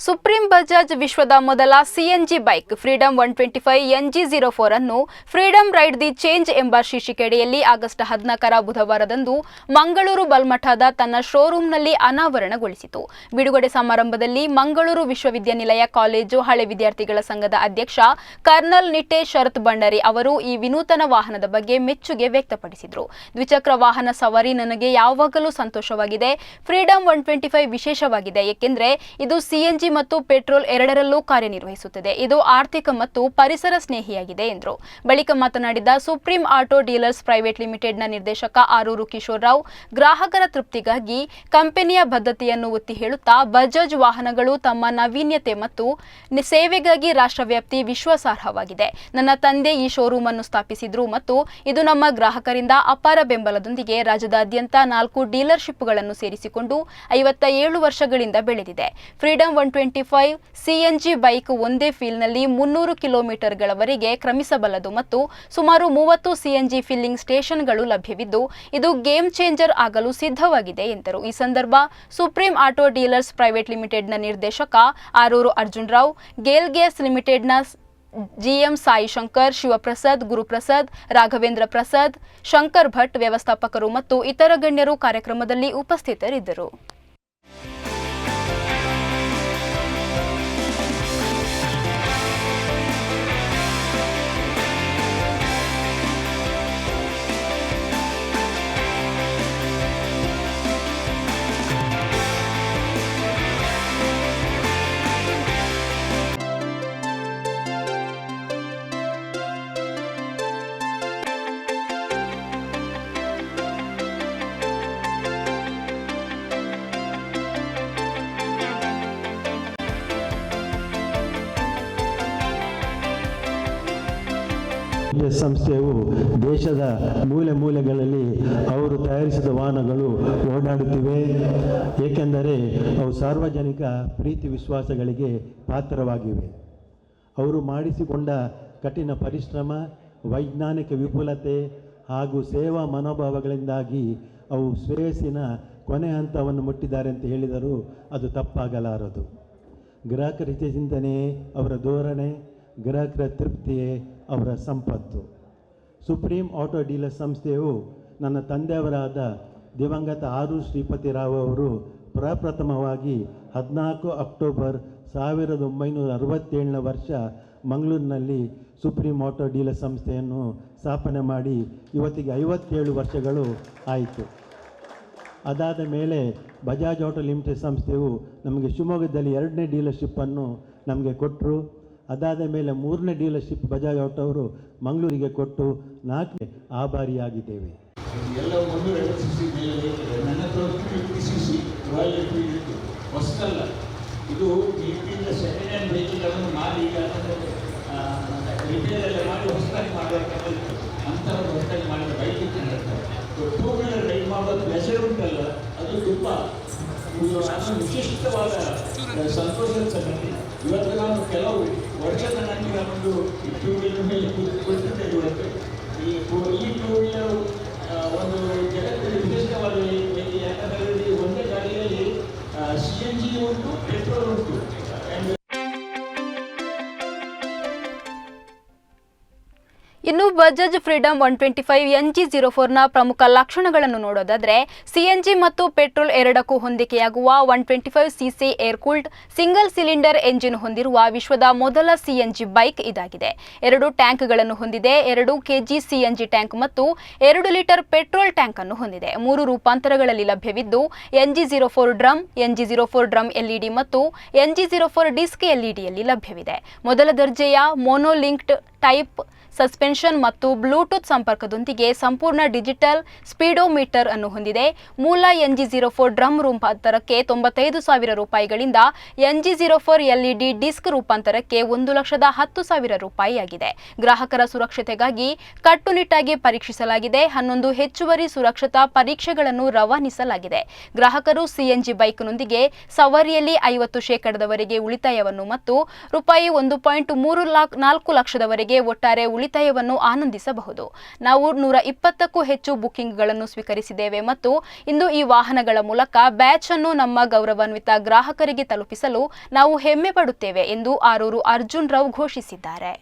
Supreme Bajaj ವಿಶ್ವದ ಮೊದಲ CNG bike freedom 125 NG04 ಅನ್ನು ಫ್ರೀಡಂ ರೈಡ್ ದಿ ಚೇಂಜ್ ಎಂಬ ಶೀರ್ಷಿಕೆಯಡಿಯಲ್ಲಿ ಆಗಸ್ಟ್ 14ರ ಬುಧವಾರದಂದು ಮಂಗಳೂರು ಬಲ್ಮಠದ ತನ್ನ ಶೋರೂಮ್ನಲ್ಲಿ ಅನಾವರಣಗೊಳಿಸಿತು. ಬಿಡುಗಡೆ ಸಮಾರಂಭದಲ್ಲಿ ಮಂಗಳೂರು ವಿಶ್ವವಿದ್ಯಾನಿಲಯ ಕಾಲೇಜು ಹಳೆ ವಿದ್ಯಾರ್ಥಿಗಳ ಸಂಘದ ಅಧ್ಯಕ್ಷ ಕರ್ನಲ್ ನಿಟೇಶ್ ಶರತ್ ಭಂಡಾರಿ ಅವರು ಈ ವಿನೂತನ ವಾಹನದ ಬಗ್ಗೆ ಮೆಚ್ಚುಗೆ ವ್ಯಕ್ತಪಡಿಸಿದರು. ದ್ವಿಚಕ್ರ ವಾಹನ ಸವಾರಿ ನನಗೆ ಯಾವಾಗಲೂ ಸಂತೋಷವಾಗಿದೆ. ಫ್ರೀಡಂ 125 ವಿಶೇಷವಾಗಿದೆ ಏಕೆಂದರೆ ಇದು ಸಿಎನ್ಜಿ ಮತ್ತು ಪೆಟ್ರೋಲ್ ಎರಡರಲ್ಲೂ ಕಾರ್ಯನಿರ್ವಹಿಸುತ್ತದೆ. ಇದು ಆರ್ಥಿಕ ಮತ್ತು ಪರಿಸರ ಸ್ನೇಹಿಯಾಗಿದೆ ಎಂದರು. ಬಳಿಕ ಮಾತನಾಡಿದ ಸುಪ್ರೀಂ ಆಟೋ ಡೀಲರ್ಸ್ ಪ್ರೈವೇಟ್ ಲಿಮಿಟೆಡ್ನ ನಿರ್ದೇಶಕ ಆರೂರು ಕಿಶೋರ್ ರಾವ್, ಗ್ರಾಹಕರ ತೃಪ್ತಿಗಾಗಿ ಕಂಪನಿಯ ಬದ್ಧತೆಯನ್ನು ಒತ್ತಿ ಹೇಳುತ್ತಾ, ಬಜಾಜ್ ವಾಹನಗಳು ತಮ್ಮ ನಾವೀನ್ಯತೆ ಮತ್ತು ಸೇವೆಗಾಗಿ ರಾಷ್ಟ್ರವ್ಯಾಪಿ ವಿಶ್ವಾಸಾರ್ಹವಾಗಿದೆ. ನನ್ನ ತಂದೆ ಈ ಶೋರೂಮ್ ಅನ್ನು ಸ್ಥಾಪಿಸಿದ್ರು ಮತ್ತು ಇದು ನಮ್ಮ ಗ್ರಾಹಕರಿಂದ ಅಪಾರ ಬೆಂಬಲದೊಂದಿಗೆ ರಾಜ್ಯದಾದ್ಯಂತ 4 ಡೀಲರ್ಶಿಪ್ಗಳನ್ನು ಸೇರಿಸಿಕೊಂಡು 57 ವರ್ಷಗಳಿಂದ ಬೆಳೆದಿದೆ. ಫ್ರೀಡಂ 125 ಸಿಎನ್ಜಿ ಬೈಕ್ ಒಂದೇ ಫೀಲ್ನಲ್ಲಿ 300 ಕಿಲೋಮೀಟರ್ಗಳವರೆಗೆ ಕ್ರಮಿಸಬಲ್ಲದು ಮತ್ತು ಸುಮಾರು 30 ಸಿಎನ್ಜಿ ಫಿಲ್ಲಿಂಗ್ ಸ್ಟೇಷನ್ಗಳು ಲಭ್ಯವಿದ್ದು, ಇದು ಗೇಮ್ ಚೇಂಜರ್ ಆಗಲು ಸಿದ್ಧವಾಗಿದೆ ಎಂದರು. ಈ ಸಂದರ್ಭ ಸುಪ್ರೀಂ ಆಟೋ ಡೀಲರ್ಸ್ ಪ್ರೈವೇಟ್ ಲಿಮಿಟೆಡ್ನ ನಿರ್ದೇಶಕ ಆರೂರು ಅರ್ಜುನ್ ರಾವ್, ಗೇಲ್ ಗ್ಯಾಸ್ ಲಿಮಿಟೆಡ್ನ ಜಿಎಂ ಸಾಯಿ ಶಂಕರ್, ಶಿವಪ್ರಸಾದ್, ಗುರುಪ್ರಸಾದ್, ರಾಘವೇಂದ್ರ ಪ್ರಸಾದ್, ಶಂಕರ್ ಭಟ್ ವ್ಯವಸ್ಥಾಪಕರು ಮತ್ತು ಇತರ ಗಣ್ಯರು ಕಾರ್ಯಕ್ರಮದಲ್ಲಿ ಉಪಸ್ಥಿತರಿದ್ದರು. ಸಂಸ್ಥೆಯು ದೇಶದ ಮೂಲೆ ಮೂಲೆಗಳಲ್ಲಿ ಅವರು ತಯಾರಿಸಿದ ವಾಹನಗಳು ಓಡಾಡುತ್ತಿವೆ. ಏಕೆಂದರೆ ಅವು ಸಾರ್ವಜನಿಕ ಪ್ರೀತಿ ವಿಶ್ವಾಸಗಳಿಗೆ ಪಾತ್ರವಾಗಿವೆ. ಅವರು ಮಾಡಿಸಿಕೊಂಡ ಕಠಿಣ ಪರಿಶ್ರಮ, ವೈಜ್ಞಾನಿಕ ವಿಪುಲತೆ ಹಾಗೂ ಸೇವಾ ಮನೋಭಾವಗಳಿಂದಾಗಿ ಅವು ಶ್ರೇಯಸ್ಸಿನ ಕೊನೆ ಹಂತವನ್ನು ಮುಟ್ಟಿದ್ದಾರೆ ಅಂತ ಹೇಳಿದರೂ ಅದು ತಪ್ಪಾಗಲಾರದು. ಗ್ರಾಹಕರ ಹಿತಚಿಂತನೆಯೇ ಅವರ ಧೋರಣೆ, ಗ್ರಾಹಕರ ತೃಪ್ತಿಯೇ ಅವರ ಸಂಪತ್ತು. ಸುಪ್ರೀಂ ಆಟೋ ಡೀಲರ್ ಸಂಸ್ಥೆಯು ನನ್ನ ತಂದೆಯವರಾದ ದಿವಂಗತ ಆರೂರು ಶ್ರೀಪತಿ ರಾವ್ ಅವರು ಪ್ರಪ್ರಥಮವಾಗಿ 14 ಅಕ್ಟೋಬರ್ 1967ನೇ ವರ್ಷ ಮಂಗಳೂರಿನಲ್ಲಿ ಸುಪ್ರೀಂ ಆಟೋ ಡೀಲರ್ ಸಂಸ್ಥೆಯನ್ನು ಸ್ಥಾಪನೆ ಮಾಡಿ ಇವತ್ತಿಗೆ 57 ವರ್ಷಗಳು ಆಯಿತು. ಅದಾದ ಮೇಲೆ ಬಜಾಜ್ ಆಟೋ ಲಿಮಿಟೆಡ್ ಸಂಸ್ಥೆಯು ನಮಗೆ ಶಿವಮೊಗ್ಗದಲ್ಲಿ 2ನೇ ಡೀಲರ್ಶಿಪ್ಪನ್ನು ನಮಗೆ ಕೊಟ್ಟರು. ಅದಾದ ಮೇಲೆ 3ನೇ ಡೀಲರ್ಶಿಪ್ ಬಜಾಜ್ ಆಟೋ ಅವರು ಮಂಗಳೂರಿಗೆ ಕೊಟ್ಟು 4ನೇ ಆಭಾರಿಯಾಗಿದ್ದೇವೆ. ಎಲ್ಲ 150 cc ಮೇಲೆ ನನ್ನ CC ರಾಯಲ್ ಎನ್ಫೀಲ್ಡ್ ಹೊಸದಲ್ಲ. ಇದು ಇಲ್ಲಿಂದ ಸೆಕೆಂಡ್ ಹ್ಯಾಂಡ್ ವೆಹಿಕಲ್ಗಳನ್ನು ಮಾಡಿ ಈಗ ರಿಪೇರ್ ಎಲ್ಲ ಮಾಡಿ ಹೊಸದಾಗಿ ಮಾಡಬೇಕಾದ್ರೆ ಅಂಥ ಹೊಸದಾಗಿ ಮಾಡಿದ ಬೈಕ್ ಇತ್ತು. 2 ವೀಲರ್ ರೈಡ್ ಮಾಡೋ ಪ್ಲೆಷರ್ ಉಂಟಲ್ಲ, ಅದು ತುಂಬ ವಿಶಿಷ್ಟವಾದ ಸಂತೋಷದ ಸಂಗತಿ. ಇವತ್ತು ನಾನು ಕೆಲವು ವರ್ಷದ ನನಗೆ ನಾನೊಂದು 2 ವೀಲರ್ ಮೇಲೆ ಕುಳಿತಿದ್ದೆ. ಇವತ್ತು ಈ 2 ವೀಲರ್ ಒಂದು ಜಗತ್ತಿನ ವಿಶಿಷ್ಟವಾದ ಯಾಕಂದರೆ ಒಂದೇ ಗಾಡಿಯಲ್ಲಿ CNG ಉಂಟು, ಪೆಟ್ರೋಲ್ ಉಂಟು. ಇನ್ನು ಬಜಾಜ್ ಫ್ರೀಡಂ 125 NG04ನ ಪ್ರಮುಖ ಲಕ್ಷಣಗಳನ್ನು ನೋಡೋದಾದರೆ, ಸಿಎನ್ಜಿ ಮತ್ತು ಪೆಟ್ರೋಲ್ ಎರಡಕ್ಕೂ ಹೊಂದಿಕೆಯಾಗುವ 125cc air cooled single cylinder engine ಹೊಂದಿರುವ ವಿಶ್ವದ ಮೊದಲ ಸಿಎನ್ಜಿ ಬೈಕ್ ಇದಾಗಿದೆ. 2 ಟ್ಯಾಂಕ್ಗಳನ್ನು ಹೊಂದಿದೆ. 2 kg ಸಿಎನ್ಜಿ ಟ್ಯಾಂಕ್ ಮತ್ತು 2 ಲೀಟರ್ ಪೆಟ್ರೋಲ್ ಟ್ಯಾಂಕ್ ಅನ್ನು ಹೊಂದಿದೆ. 3 ರೂಪಾಂತರಗಳಲ್ಲಿ ಲಭ್ಯವಿದ್ದು, NG04 drum, NG04 drum LED ಮತ್ತು NG04 ಡಿಸ್ಕ್ LEDಯಲ್ಲಿ ಲಭ್ಯವಿದೆ. ಮೊದಲ ದರ್ಜೆಯ ಮೋನೋಲಿಂಕ್ಡ್ ಟೈಪ್ ಸಸ್ಪೆನ್ಷನ್ ಮತ್ತು ಬ್ಲೂಟೂತ್ ಸಂಪರ್ಕದೊಂದಿಗೆ ಸಂಪೂರ್ಣ ಡಿಜಿಟಲ್ ಸ್ಪೀಡೋಮೀಟರ್ ಅನ್ನು ಹೊಂದಿದೆ. ಮೂಲ NG04 ಡ್ರಮ್ ರೂಪಾಂತರಕ್ಕೆ 95,000 ರೂಪಾಯಿಗಳಿಂದ NG04 LED ಡಿಸ್ಕ್ ರೂಪಾಂತರಕ್ಕೆ 1,10,000 ರೂಪಾಯಿ ಆಗಿದೆ. ಗ್ರಾಹಕರ ಸುರಕ್ಷತೆಗಾಗಿ ಕಟ್ಟುನಿಟ್ಟಾಗಿ ಪರೀಕ್ಷಿಸಲಾಗಿದೆ. 11 ಹೆಚ್ಚುವರಿ ಸುರಕ್ಷತಾ ಪರೀಕ್ಷೆಗಳನ್ನು ರವಾನಿಸಲಾಗಿದೆ. ಗ್ರಾಹಕರು ಸಿಎನ್ಜಿ ಬೈಕ್ನೊಂದಿಗೆ ಸವಾರಿಯಲ್ಲಿ 50% ಉಳಿತಾಯವನ್ನು ಮತ್ತು ರೂಪಾಯಿ 1.34 ಲಕ್ಷದವರೆಗೆ ಒಟ್ಟಾರೆ ಉಳಿತಾಯವನ್ನು ಆನಂದಿಸಬಹುದು. ನಾವು 120ಕ್ಕೂ ಹೆಚ್ಚು ಬುಕಿಂಗ್ಗಳನ್ನು ಸ್ವೀಕರಿಸಿದ್ದೇವೆ ಮತ್ತು ಇಂದು ಈ ವಾಹನಗಳ ಮೂಲಕ ಬ್ಯಾಚ್ ಅನ್ನು ನಮ್ಮ ಗೌರವಾನ್ವಿತ ಗ್ರಾಹಕರಿಗೆ ತಲುಪಿಸಲು ನಾವು ಹೆಮ್ಮೆ ಪಡುತ್ತೇವೆ ಎಂದು ಆರೂರು ಅರ್ಜುನ್ ರಾವ್ ಘೋಷಿಸಿದ್ದಾರೆ.